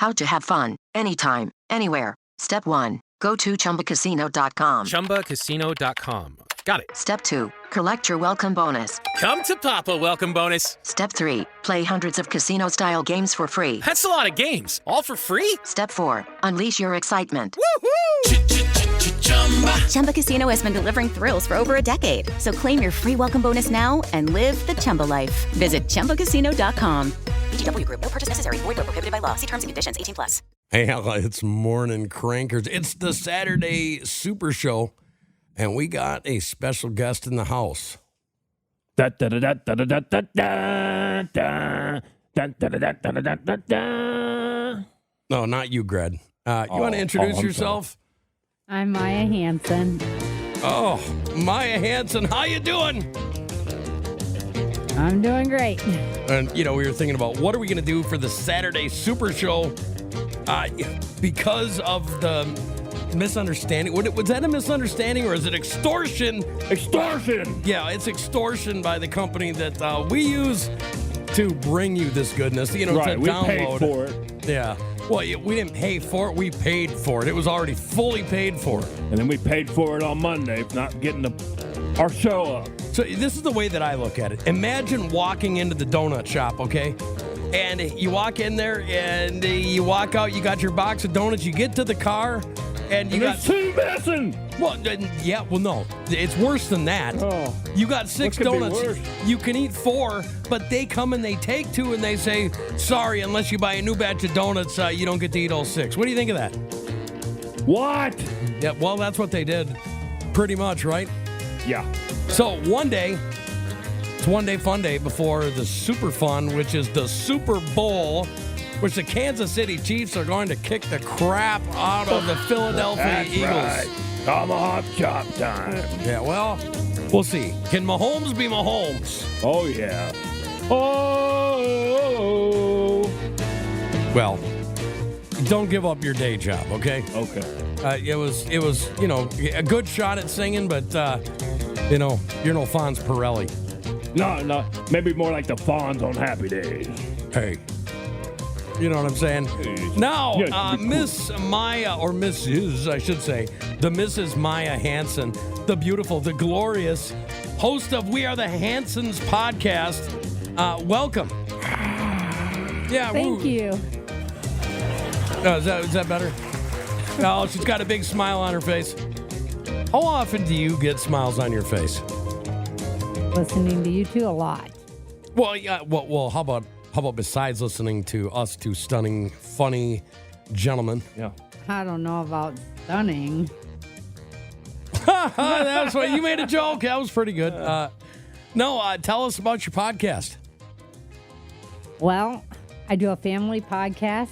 How to have fun, anytime, anywhere. Step 1. Go to ChumbaCasino.com. ChumbaCasino.com. Got it. Step 2. Collect your welcome bonus. Come to Papa welcome bonus. Step 3. Play hundreds of casino-style games for free. That's a lot of games. All for free? Step 4. Unleash your excitement. Woohoo! Chumba Casino has been delivering thrills for over a decade. So claim your free welcome bonus now and live the Chumba life. Visit ChumbaCasino.com. VGW Group. No purchase necessary. Void where prohibited by law. See terms and conditions. 18+. Hey, it's Morning Crankers. It's the Saturday Super Show, and we got a special guest in the house. Da da da da da da da da da da da da da da da da. No, not you, Greg. You want to introduce I'm yourself? I'm Myia Hanson. Oh, Myia Hanson, how you doing? I'm doing great. And, we were thinking about what are we going to do for the Saturday Super Show because of the misunderstanding. Was that a misunderstanding or is it extortion? Extortion! Yeah, it's extortion by the company that we use to bring you this goodness. Right, to we download. paid for it. Yeah. Well, we didn't pay for it. We paid for it. It was already fully paid for. And then we paid for it on Monday, not getting our show up. So this is the way that I look at it. Imagine walking into the donut shop, okay? And you walk in there and you walk out, you got your box of donuts, you get to the car, and you got... two missing! Well, no. It's worse than that. Oh. You got 6 What could be donuts. worse? You can eat 4, but they come and they take 2 and they say, sorry, unless you buy a new batch of donuts, you don't get to eat all 6. What do you think of that? What? Yeah, well, that's what they did. Pretty much, right? Yeah. So one day, it's one day fun day before the Super Fun, which is the Super Bowl, which the Kansas City Chiefs are going to kick the crap out of the Philadelphia That's Eagles. right. Tomahawk chop time. Yeah, well, we'll see. Can Mahomes be Mahomes? Oh, yeah. Oh. Well, don't give up your day job, okay? Okay. It was a good shot at singing, but you're no Fonz Pirelli. No. Maybe more like the Fonz on Happy Days. Hey. You know what I'm saying? Now, Miss Myia, or Mrs., I should say, the Mrs. Myia Hanson, the beautiful, the glorious host of We Are the Hansons podcast. Welcome. Yeah. Thank you. Is that better? Oh, she's got a big smile on her face. How often do you get smiles on your face? Listening to you two a lot. Well, yeah. Well, how about besides listening to us two stunning, funny gentlemen? Yeah. I don't know about stunning. That's what you made a joke. That was pretty good. Tell us about your podcast. Well, I do a family podcast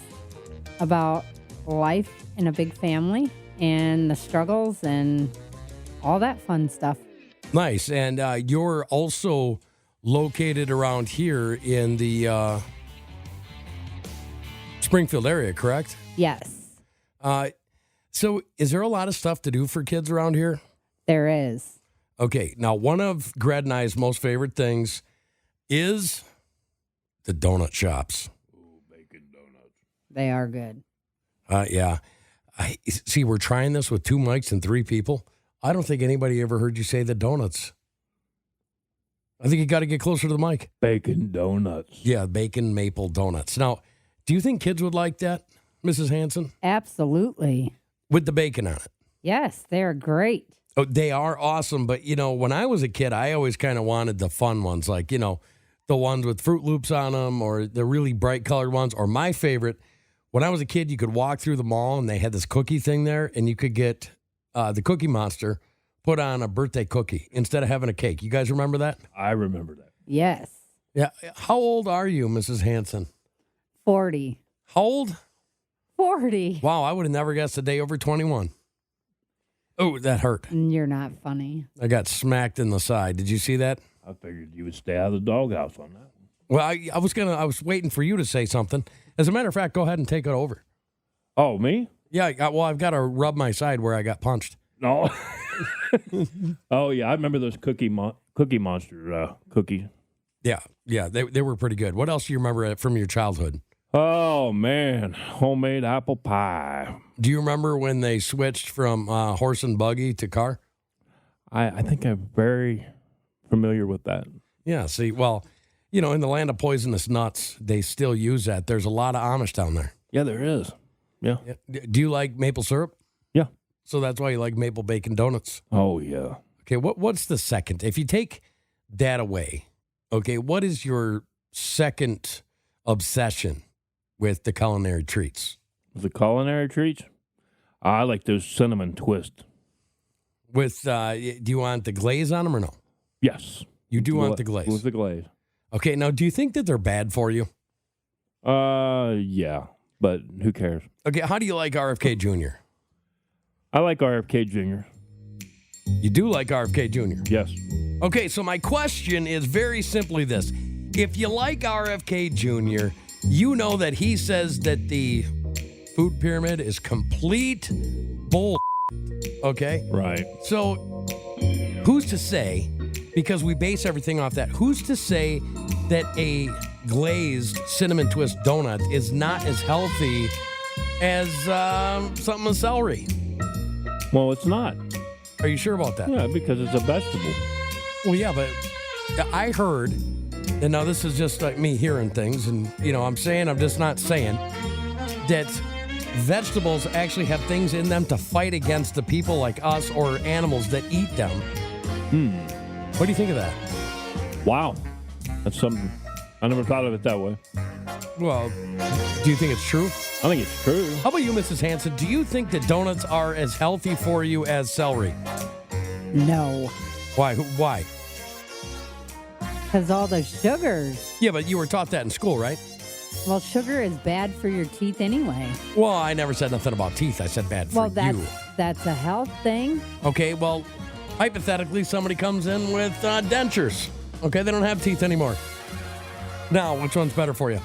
about life in a big family and the struggles and all that fun stuff. Nice. And you're also located around here in the Springfield area, correct? Yes, So is there a lot of stuff to do for kids around here? there is. Okay. Now, one of Greg and I's most favorite things is the donut shops. Ooh, bacon donuts. They are good. Yeah. See, we're trying this with 2 mics and 3 people. I don't think anybody ever heard you say the donuts. I think you got to get closer to the mic. Bacon donuts. Yeah, bacon maple donuts. Now, do you think kids would like that, Mrs. Hanson? Absolutely. With the bacon on it? Yes, they're great. Oh, they are awesome. But, when I was a kid, I always kind of wanted the fun ones, like, the ones with Fruit Loops on them or the really bright colored ones. Or my favorite, when I was a kid, you could walk through the mall and they had this cookie thing there and you could get the Cookie Monster put on a birthday cookie instead of having a cake. You guys remember that? I remember that. Yes. Yeah. How old are you, Mrs. Hanson? 40. How old? 40. Wow, I would have never guessed a day over 21. Oh, that hurt. You're not funny. I got smacked in the side. Did you see that? I figured you would stay out of the doghouse on that one. Well, I was waiting for you to say something. As a matter of fact, go ahead and take it over. Oh, me? Yeah, I've got to rub my side where I got punched. No. Oh, yeah, I remember those Cookie Monster cookies. Yeah, they were pretty good. What else do you remember from your childhood? Oh, man. Homemade apple pie. Do you remember when they switched from horse and buggy to car? I think I'm very familiar with that. Yeah, see, well, you know, in the land of poisonous nuts, they still use that. There's a lot of Amish down there. Yeah, there is. Yeah. Do you like maple syrup? Yeah. So that's why you like maple bacon donuts? Oh, yeah. Okay, what's the second? If you take that away, okay, what is your second obsession with the culinary treats? The culinary treats? I like those cinnamon twists. With, do you want the glaze on them or no? Yes. You do want the glaze? With the glaze. Okay, now do you think that they're bad for you? Yeah, but who cares? Okay, how do you like RFK Jr.? I like RFK Jr. You do like RFK Jr.? Yes. Okay, so my question is very simply this. If you like RFK Jr., you know that he says that the food pyramid is complete bull. Okay? Right. So who's to say, because we base everything off that, who's to say that a glazed cinnamon twist donut is not as healthy as something with celery? Well, it's not. Are you sure about that? Yeah, because it's a vegetable. Well, yeah, but I heard, and now this is just like me hearing things, and, you know, I'm just not saying, that vegetables actually have things in them to fight against the people like us or animals that eat them. What do you think of that? Wow. That's something. I never thought of it that way. Well, do you think it's true? I think it's true. How about you, Mrs. Hanson? Do you think that donuts are as healthy for you as celery? No, Why? Why? because all the sugars. Yeah, but you were taught that in school, right? Well, sugar is bad for your teeth anyway. Well, I never said nothing about teeth. I said bad for Well, you. that's a health thing. Okay, well, hypothetically, somebody comes in with dentures. Okay, they don't have teeth anymore. Now, which one's better for you?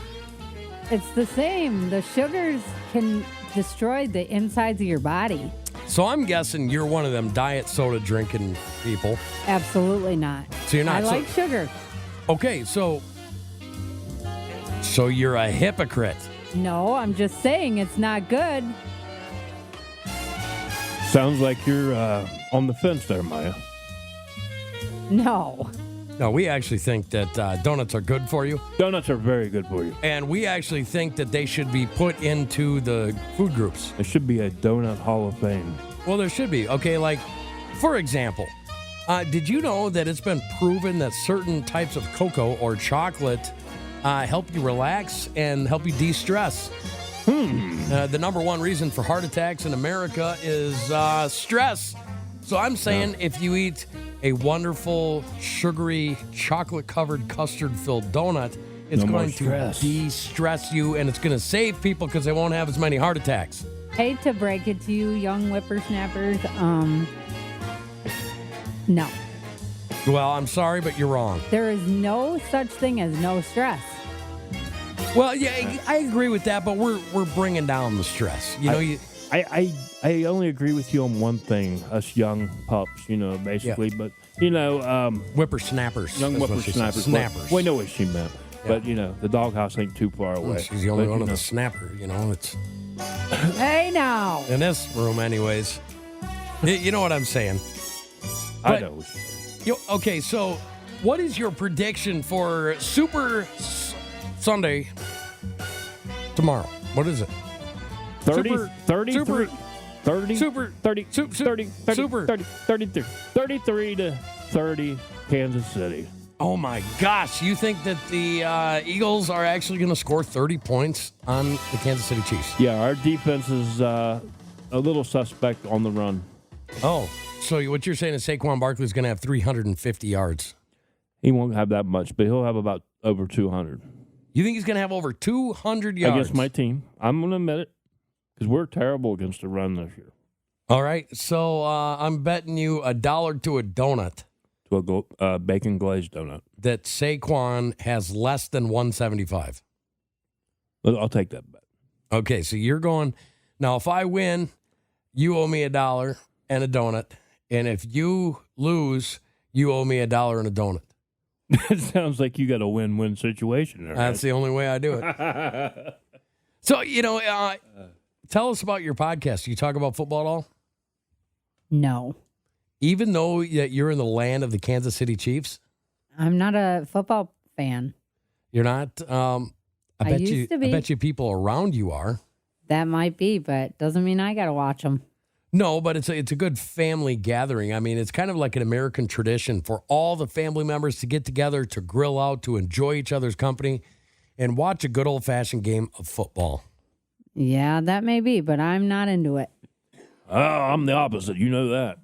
It's the same. The sugars can destroy the insides of your body. So I'm guessing you're one of them diet soda drinking people. Absolutely not. So you're not. I like sugar. Okay, so you're a hypocrite. No, I'm just saying it's not good. Sounds like you're on the fence there, Myia. No. No, we actually think that donuts are good for you. Donuts are very good for you. And we actually think that they should be put into the food groups. There should be a donut hall of fame. Well, there should be. Okay, like, for example, did you know that it's been proven that certain types of cocoa or chocolate help you relax and help you de-stress? The number one reason for heart attacks in America is stress. So I'm saying if you eat a wonderful, sugary, chocolate-covered, custard-filled donut, it's going to de-stress you, and it's going to save people because they won't have as many heart attacks. Hate to break it to you, young whippersnappers. No. Well, I'm sorry, but you're wrong. There is no such thing as no stress. Well, yeah, I agree with that, but we're bringing down the stress. You know, I only agree with you on one thing, us young pups, basically. Yeah. But, whippersnappers. Young whippersnappers. Snappers. We know what she meant. Yeah. But, the doghouse ain't too far away. She's the only one of the snapper, It's Hey, now. in this room, anyways. You know what I'm saying. I know. Okay, so what is your prediction for Super Sunday tomorrow? What is it? 33 to 30 Kansas City. Oh my gosh, you think that the Eagles are actually going to score 30 points on the Kansas City Chiefs? Yeah, our defense is a little suspect on the run. Oh, so what you're saying is Saquon Barkley is going to have 350 yards? He won't have that much, but he'll have about over 200. You think he's going to have over 200 yards? Against my team. I'm going to admit it, because we're terrible against the run this year. All right, so I'm betting you $1 to a donut. To a bacon glazed donut. That Saquon has less than 175. I'll take that bet. Okay, so you're going. Now, if I win, you owe me $1 and a donut. And if you lose, you owe me $1 and a donut. It sounds like you got a win-win situation there. That's the only way I do it. So, tell us about your podcast. Do you talk about football at all? No. Even though you're in the land of the Kansas City Chiefs? I'm not a football fan. You're not? I used to be. I bet you people around you are. That might be, but doesn't mean I got to watch them. No, but it's a good family gathering. I mean, it's kind of like an American tradition for all the family members to get together, to grill out, to enjoy each other's company, and watch a good old-fashioned game of football. Yeah, that may be, but I'm not into it. I'm the opposite. You know that.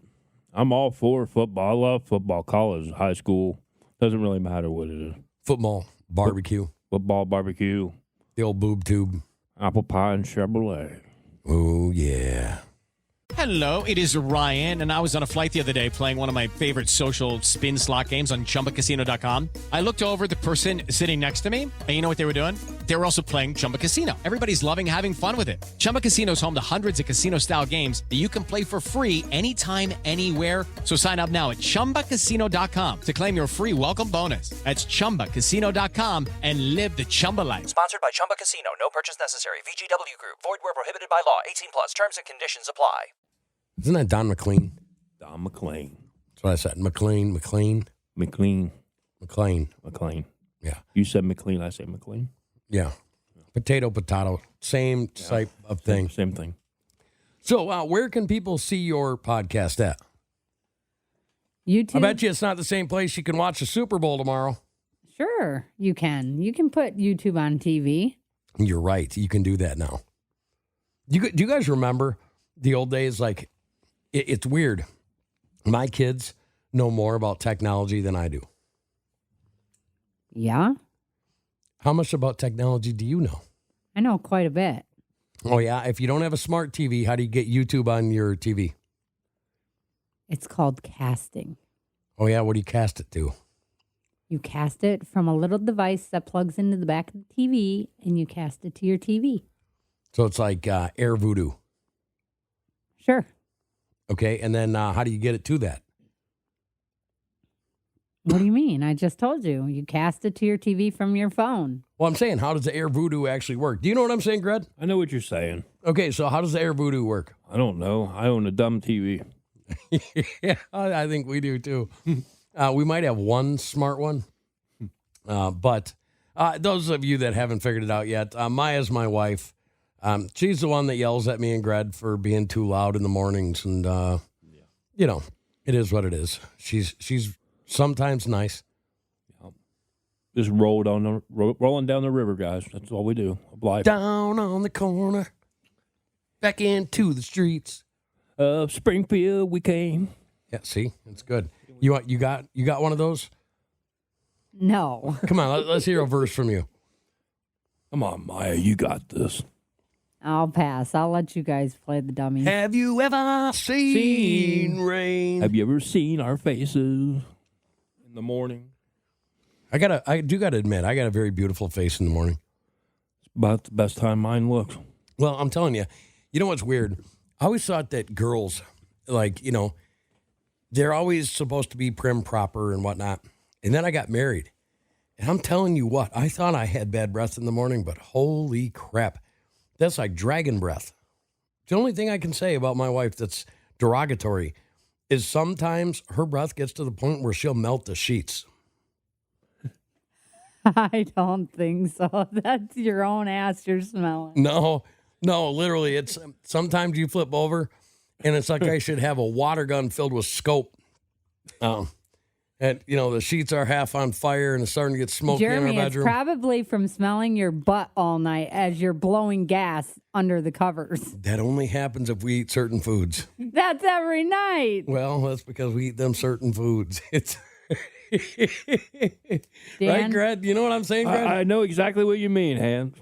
I'm all for football. I love football, college, high school. Doesn't really matter what it is. Football, barbecue. Football, barbecue. The old boob tube. Apple pie and Chevrolet. Oh, yeah. Hello, it is Ryan, and I was on a flight the other day playing one of my favorite social spin slot games on ChumbaCasino.com. I looked over at the person sitting next to me, and you know what they were doing? They were also playing Chumba Casino. Everybody's loving having fun with it. Chumba Casino is home to hundreds of casino-style games that you can play for free anytime, anywhere. So sign up now at ChumbaCasino.com to claim your free welcome bonus. That's ChumbaCasino.com and live the Chumba life. Sponsored by Chumba Casino. No purchase necessary. VGW Group. Void where prohibited by law. 18 plus. Terms and conditions apply. Isn't that Don McLean? Don McLean. That's what I said. McLean. McLean. Yeah. You said McLean, I say McLean. Yeah. Potato. Same type of thing. Same thing. So where can people see your podcast at? YouTube? I bet you it's not the same place you can watch the Super Bowl tomorrow. Sure, you can. You can put YouTube on TV. You're right. You can do that now. Do you guys remember the old days? Like, it's weird. My kids know more about technology than I do. Yeah? How much about technology do you know? I know quite a bit. Oh, yeah? If you don't have a smart TV, how do you get YouTube on your TV? It's called casting. Oh, yeah? What do you cast it to? You cast it from a little device that plugs into the back of the TV, and you cast it to your TV. So it's like Air Voodoo. Sure. Okay, and then how do you get it to that? What do you mean? I just told you. You cast it to your TV from your phone. Well, I'm saying, how does the Air Voodoo actually work? Do you know what I'm saying, Greg? I know what you're saying. Okay, so how does the Air Voodoo work? I don't know. I own a dumb TV. Yeah, I think we do too. We might have one smart one. But those of you that haven't figured it out yet, Maya's my wife. She's the one that yells at me and Greg for being too loud in the mornings. And, you know, it is what it is. She's sometimes nice. Just rolling down the river, guys. That's all we do. Life. Down on the corner, back into the streets. Of Springfield we came. Yeah, see? It's good. You got one of those? No. Come on, let's hear a verse from you. Come on, Maya, you got this. I'll pass. I'll let you guys play the dummies. Have you ever seen rain? Have you ever seen our faces in the morning? I do gotta admit, I got a very beautiful face in the morning. It's about the best time mine looks. Well, I'm telling you, you know what's weird? I always thought that girls, like, you know, they're always supposed to be prim, proper, and whatnot. And then I got married. And I'm telling you what, I thought I had bad breath in the morning, but holy crap. That's like dragon breath. The only thing I can say about my wife that's derogatory is sometimes her breath gets to the point where she'll melt the sheets. I don't think so. That's your own ass you're smelling. No, literally. It's sometimes you flip over and it's like I should have a water gun filled with scope. And, you know, the sheets are half on fire and it's starting to get smoky in our Jeremy, bedroom. it's probably from smelling your butt all night as you're blowing gas under the covers. That only happens if we eat certain foods. That's every night. Well, that's because we eat them certain foods. It's Dan, right, Greg? You know what I'm saying, Greg? I know exactly what you mean, Hans.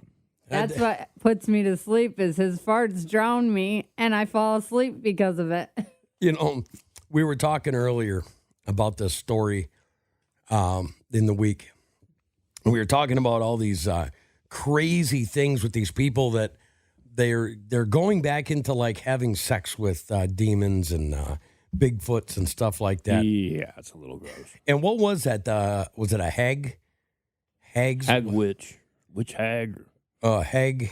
that's what puts me to sleep is his farts drown me and I fall asleep because of it. You know, we were talking earlier about this story in the week. We were talking about all these crazy things with these people that they're going back into like having sex with demons and Bigfoots and stuff like that. Yeah, it's a little gross. And what was that? Was it a hag? Hags? Hag witch? Which hag? Hag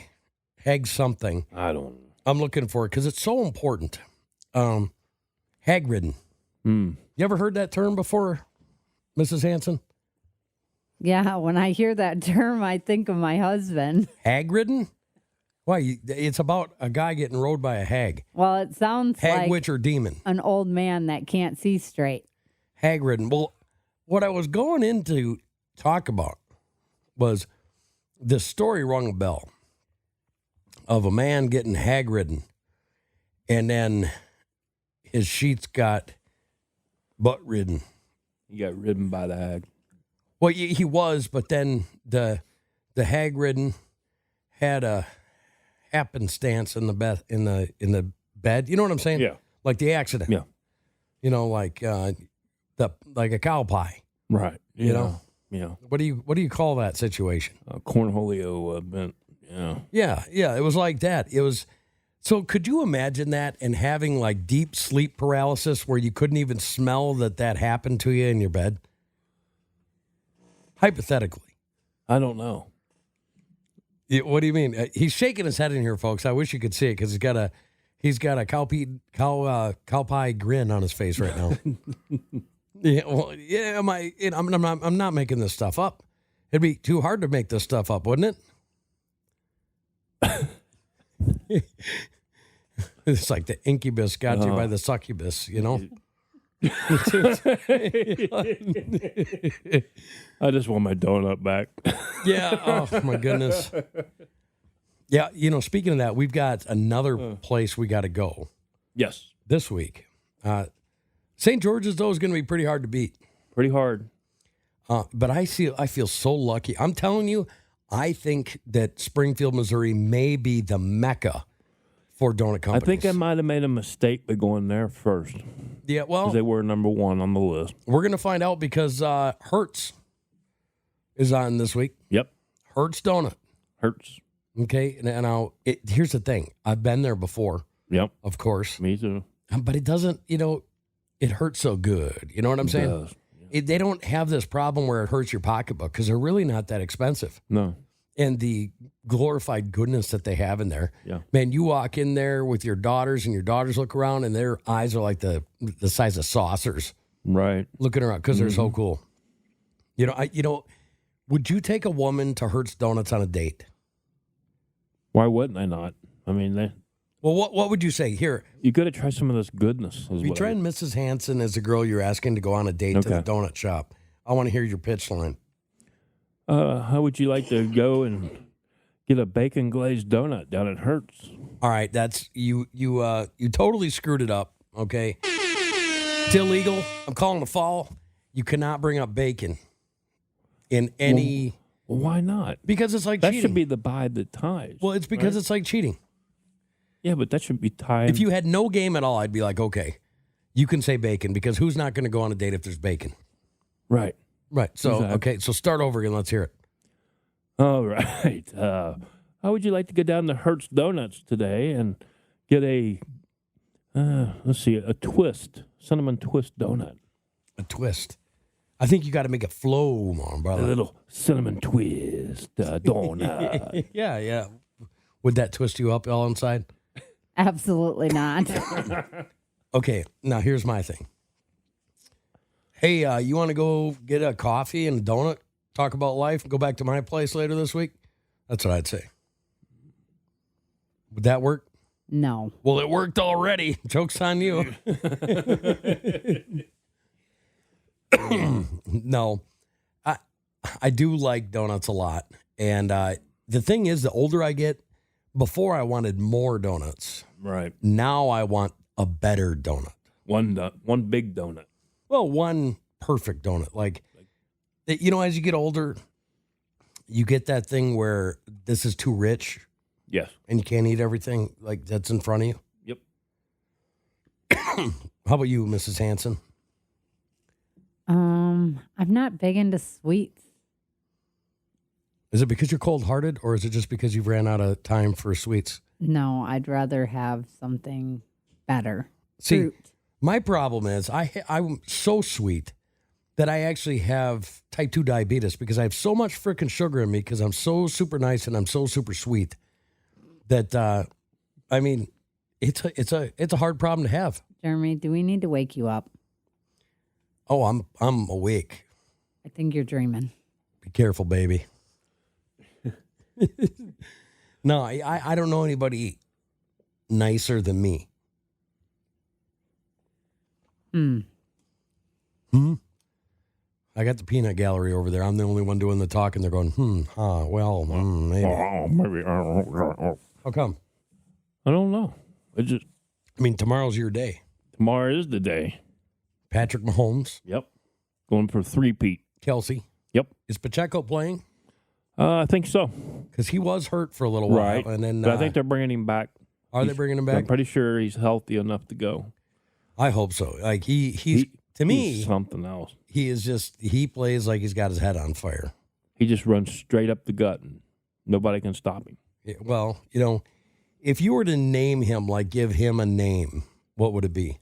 Hag something. I don't know. I'm looking for it because it's so important. Hag-ridden. You ever heard that term before, Mrs. Hanson? Yeah, when I hear that term, I think of my husband. Hag-ridden? Why? It's about a guy getting rode by a hag. Well, it sounds Hag, like witch, or demon. an old man that can't see straight. Hag-ridden. Well, what I was going in to talk about was this story rung a bell of a man getting hag-ridden, and then his sheets got butt-ridden. You got ridden by the hag. Well, he was, but then the hag-ridden had a happenstance in the bed. You know what I'm saying? Yeah. Like the accident. Yeah. You know, like like a cow pie. Right. You know? Yeah. What do you call that situation? Cornholio event. Yeah. Yeah. It was like that. It was. So could you imagine that and having like deep sleep paralysis where you couldn't even smell that happened to you in your bed? Hypothetically. I don't know. What do you mean? He's shaking his head in here, folks. I wish you could see it because he's got a cow pie grin on his face right now. Yeah, well, yeah. I'm not making this stuff up. It'd be too hard to make this stuff up, wouldn't it? It's like the incubus got you by the succubus, you know? I just want my donut back. Yeah. Oh, my goodness. Yeah. You know, speaking of that, we've got another place we got to go Yes. this week. St. George's, though, is going to be pretty hard to beat. Pretty hard. But I feel so lucky. I'm telling you, I think that Springfield, Missouri may be the mecca for donut companies. I think I might have made a mistake by going there first. Yeah, well, Because they were number one on the list. we're going to find out because Hertz is on this week. Yep. Hertz Donut. Hurts. Okay, and here's the thing. I've been there before, Yep. of course, Me too. but it doesn't, it hurts so good. You know what I'm saying? Does. They don't have this problem where it hurts your pocketbook because they're really not that expensive. No. And the glorified goodness that they have in there. Yeah. Man, you walk in there with your daughters and your daughters look around and their eyes are like the size of saucers Right. looking around because they're so cool. Would you take a woman to Hertz Donuts on a date? Why wouldn't I not? I mean, Well, what would you say? Here, you got to try some of this goodness. if you try and Mrs. Hanson as the girl you're asking to go on a date to the Okay. donut shop, I want to hear your pitch line. How would you like to go and get a bacon glazed donut down at Hertz? All right, that's you totally screwed it up, okay? It's illegal. I'm calling a foul. You cannot bring up bacon in any Well, why not? because it's like That cheating. should be the buy that ties. Well, it's because right? it's like cheating. Yeah, but that should be tied. If you had no game at all, I'd be like, okay, you can say bacon because who's not going to go on a date if there's bacon? Right. Right. So, Exactly. okay, so start over again. Let's hear it. All right. How would you like to go down to Hertz Donuts today and get a twist, cinnamon twist donut? A twist. I think you got to make it flow more, A brother. little cinnamon twist donut. Yeah. Would that twist you up all inside? Absolutely not. Okay, now here's my thing. Hey, you want to go get a coffee and a donut, talk about life, and go back to my place later this week? That's what I'd say. Would that work? No. Well, it worked already. Joke's on you. No, I do like donuts a lot. And the thing is, the older I get, before I wanted more donuts. Right. Now I want a better donut. One big donut. Well, one perfect donut. Like, as you get older, you get that thing where this is too rich Yes. and you can't eat everything like that's in front of you. Yep. How about you, Mrs. Hanson? I'm not big into sweets. Is it because you're cold-hearted or is it just because you've ran out of time for sweets? No, I'd rather have something better. See, Fruit. my problem is I'm so sweet that I actually have type 2 diabetes because I have so much freaking sugar in me because I'm so super nice and I'm so super sweet that, I mean, it's a hard problem to have. Jeremy, do we need to wake you up? Oh, I'm awake. I think you're dreaming. Be careful, baby. No, I don't know anybody nicer than me. I got the peanut gallery over there. I'm the only one doing the talking. They're going, maybe. Maybe. How come? I don't know. I mean, tomorrow's your day. Tomorrow is the day. Patrick Mahomes. Yep. Going for 3-peat. Kelsey. Yep. Is Pacheco playing? I think so. Because he was hurt for a little while. Right. And then, but I think they're bringing him back. Are they bringing him back? I'm pretty sure he's healthy enough to go. I hope so. Like, he's to me, he's something else. He is just, he plays like he's got his head on fire. He just runs straight up the gut, and nobody can stop him. Yeah, well, you know, if you were to name him, like give him a name, what would it be?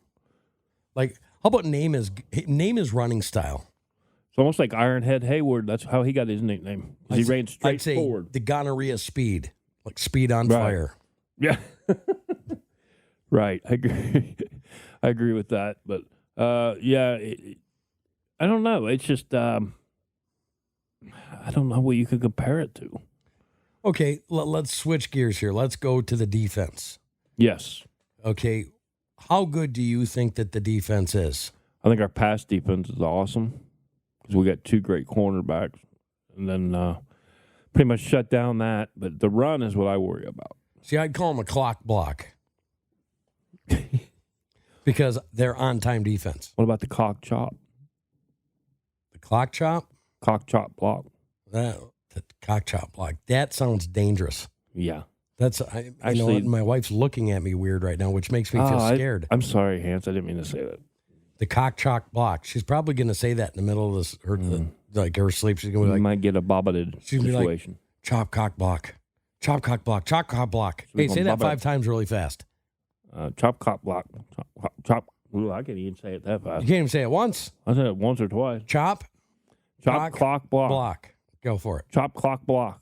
Like, how about name his running style? It's almost like Ironhead Hayward. That's how he got his nickname. He ran straight I'd say forward. The gonorrhea speed, like speed on fire. Yeah. Right. I agree. I agree with that. But, I don't know. It's just, I don't know what you could compare it to. Okay, let's switch gears here. Let's go to the defense. Yes. Okay, how good do you think that the defense is? I think our pass defense is awesome because we got two great cornerbacks. And then pretty much shut down that. But the run is what I worry about. See, I'd call them a clock block because they're on-time defense. What about the cock chop? The clock chop? Cock chop block. The cock chop block. That sounds dangerous. Yeah. That's I know what, my wife's looking at me weird right now, which makes me feel scared. I'm sorry, Hans. I didn't mean to say that. The cock chop block. She's probably going to say that in the middle of this, her sleep. She's going to be like, might get a bobbited situation. Like, chop cock block. Chop cock block. Chop cock block. Hey, say that 5 times really fast. Chop cock block. Chop. Ooh, I can't even say it that fast. You can't even say it once. I said it once or twice. Chop clock block. Go for it. Chop clock block.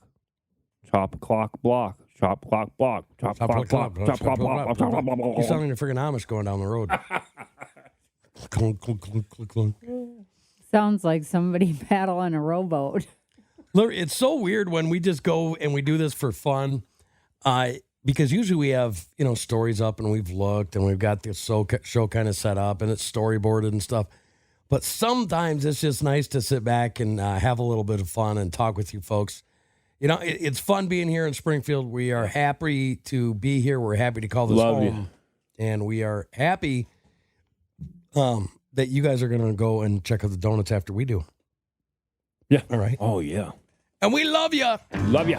Chop clock block. Chop clock block. Chop clock block. Chop clock block. You sound like a friggin' Amish going down the road. Clunk, clunk, clunk, clunk, clunk. Sounds like somebody paddling a rowboat. Look, it's so weird when we just go and we do this for fun, because usually we have, stories up and we've looked and we've got the show kind of set up and it's storyboarded and stuff. But sometimes it's just nice to sit back and have a little bit of fun and talk with you folks. It's fun being here in Springfield. We are happy to be here. We're happy to call this home. And we are happy that you guys are going to go and check out the donuts after we do. Yeah. All right. Oh, yeah. And we love you. Love you.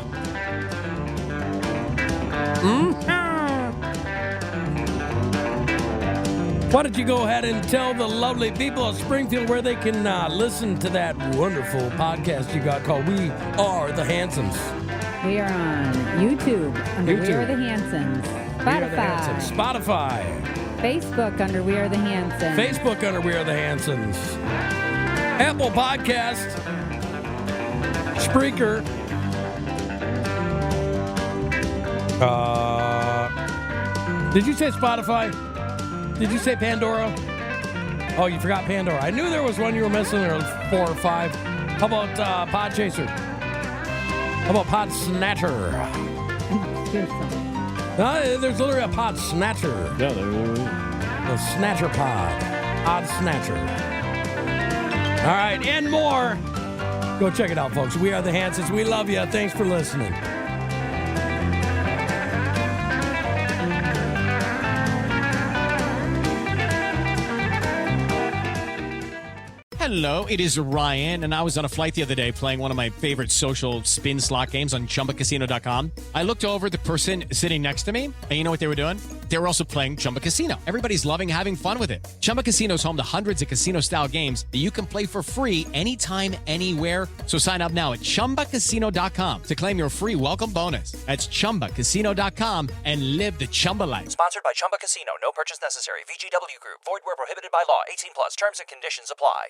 Why don't you go ahead and tell the lovely people of Springfield where they can listen to that wonderful podcast you got called We Are the Hansons. We are on YouTube under We Are the Hansons. Spotify. Facebook under We Are the Hansons. Facebook under We Are the Hansons. Apple Podcast. Spreaker. Did you say Spotify? Did you say Pandora? Oh, you forgot Pandora. I knew there was one you were missing. There was 4 or 5. How about Podchaser? How about Pod Snatcher? There's literally a Pod Snatcher. Yeah, there is. The Snatcher Pod. Pod Snatcher. All right, and more. Go check it out, folks. We Are the Hansons. We love you. Thanks for listening. Hello, it is Ryan, and I was on a flight the other day playing one of my favorite social spin slot games on ChumbaCasino.com. I looked over at the person sitting next to me, and you know what they were doing? They were also playing Chumba Casino. Everybody's loving having fun with it. Chumba Casino is home to hundreds of casino-style games that you can play for free anytime, anywhere. So sign up now at ChumbaCasino.com to claim your free welcome bonus. That's ChumbaCasino.com and live the Chumba life. Sponsored by Chumba Casino. No purchase necessary. VGW Group. Void where prohibited by law. 18 plus. Terms and conditions apply.